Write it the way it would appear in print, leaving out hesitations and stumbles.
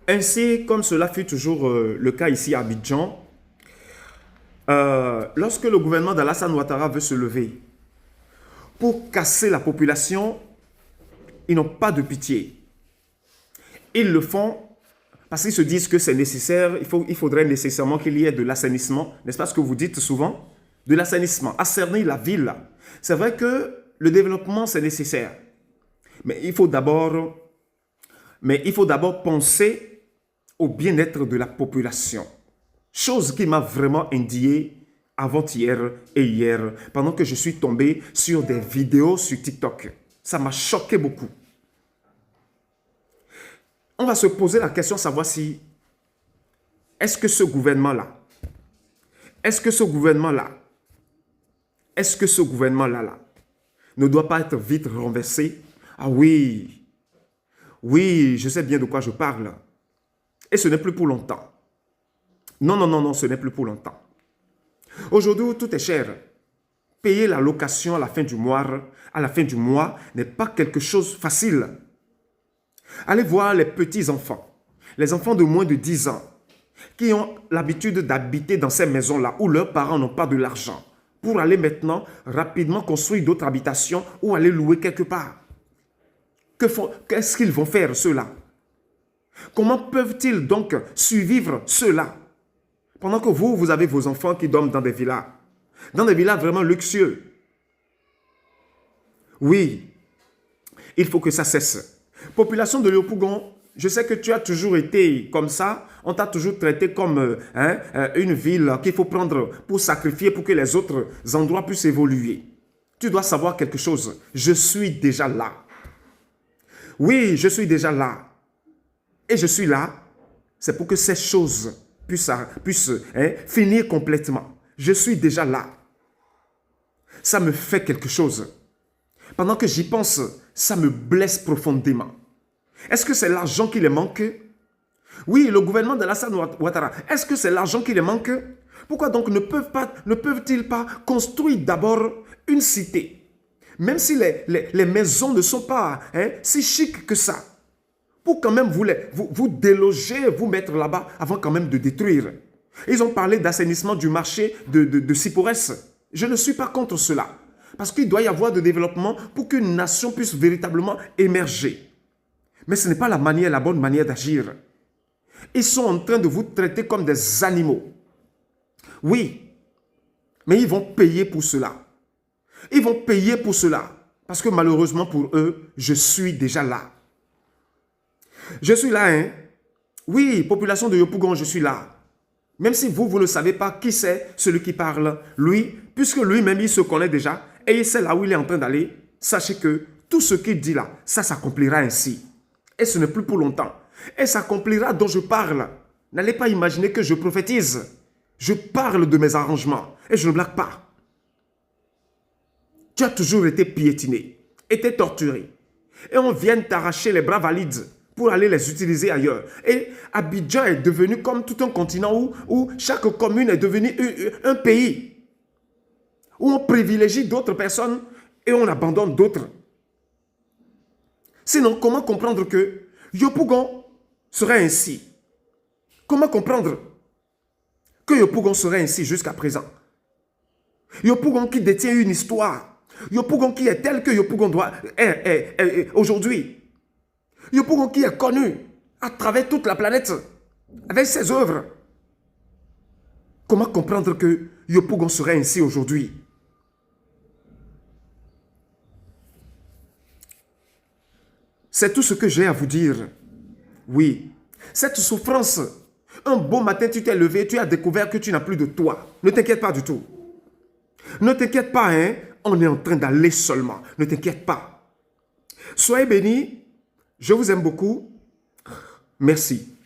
Ainsi, comme cela fut toujours le cas ici à Abidjan, lorsque le gouvernement d'Alassane Ouattara veut se lever pour casser la population, ils n'ont pas de pitié. Ils le font parce qu'ils se disent que c'est nécessaire, il faudrait nécessairement qu'il y ait de l'assainissement, n'est-ce pas ce que vous dites souvent? De l'assainissement, assainir la ville. C'est vrai que le développement, c'est nécessaire. Mais il faut d'abord penser au bien-être de la population. Chose qui m'a vraiment indigné avant-hier et hier, pendant que je suis tombé sur des vidéos sur TikTok. Ça m'a choqué beaucoup. On va se poser la question, savoir si, est-ce que ce gouvernement-là, ne doit pas être vite renversé? Ah oui, oui, je sais bien de quoi je parle. Et ce n'est plus pour longtemps. Non, non, non, non, ce n'est plus pour longtemps. Aujourd'hui, tout est cher. Payer la location à la fin du mois n'est pas quelque chose de facile. Allez voir les petits-enfants, les enfants de moins de 10 ans, qui ont l'habitude d'habiter dans ces maisons-là où leurs parents n'ont pas de l'argent pour aller maintenant rapidement construire d'autres habitations ou aller louer quelque part. Qu'est-ce qu'ils vont faire ceux-là? Comment peuvent-ils donc survivre ceux-là? Pendant que vous avez vos enfants qui dorment dans des villas vraiment luxueux. Oui, il faut que ça cesse. Population de Léopougon, je sais que tu as toujours été comme ça. On t'a toujours traité comme une ville qu'il faut prendre pour sacrifier pour que les autres endroits puissent évoluer. Tu dois savoir quelque chose. Je suis déjà là. Oui, je suis déjà là. Et je suis là, c'est pour que ces choses puissent finir complètement. Je suis déjà là. Ça me fait quelque chose. Pendant que j'y pense, ça me blesse profondément. Est-ce que c'est l'argent qui les manque? Oui, le gouvernement d'Alassane Ouattara, est-ce que c'est l'argent qui les manque? Pourquoi donc ne peuvent-ils pas construire d'abord une cité? Même si les maisons ne sont pas si chic que ça. Pour quand même vous déloger, vous mettre là-bas avant quand même de détruire. Ils ont parlé d'assainissement du marché de Siporès. Je ne suis pas contre cela. Parce qu'il doit y avoir de développement pour qu'une nation puisse véritablement émerger. Mais ce n'est pas la bonne manière d'agir. Ils sont en train de vous traiter comme des animaux. Oui, mais ils vont payer pour cela. Ils vont payer pour cela. Parce que malheureusement pour eux, je suis déjà là. Je suis là, hein. Oui, population de Yopougon, je suis là. Même si vous ne savez pas qui c'est celui qui parle, lui, puisque lui-même, il se connaît déjà et il sait là où il est en train d'aller, sachez que tout ce qu'il dit là, ça s'accomplira ainsi. Et ce n'est plus pour longtemps. Et s'accomplira dont je parle. N'allez pas imaginer que je prophétise. Je parle de mes arrangements et je ne blague pas. Tu as toujours été piétiné, été torturé. Et on vient t'arracher les bras valides pour aller les utiliser ailleurs. Et Abidjan est devenu comme tout un continent où chaque commune est devenue un pays. Où on privilégie d'autres personnes et on abandonne d'autres. Sinon, comment comprendre que Yopougon serait ainsi? Comment comprendre que Yopougon serait ainsi jusqu'à présent? Yopougon qui détient une histoire. Yopougon qui est tel que Yopougon est aujourd'hui. Yopougon qui est connu à travers toute la planète avec ses œuvres. Comment comprendre que Yopougon serait ainsi aujourd'hui? C'est tout ce que j'ai à vous dire. Oui, cette souffrance, un beau matin tu t'es levé, tu as découvert que tu n'as plus de toi. Ne t'inquiète pas du tout. Ne t'inquiète pas, hein, on est en train d'aller seulement. Ne t'inquiète pas. Soyez bénis, je vous aime beaucoup. Merci.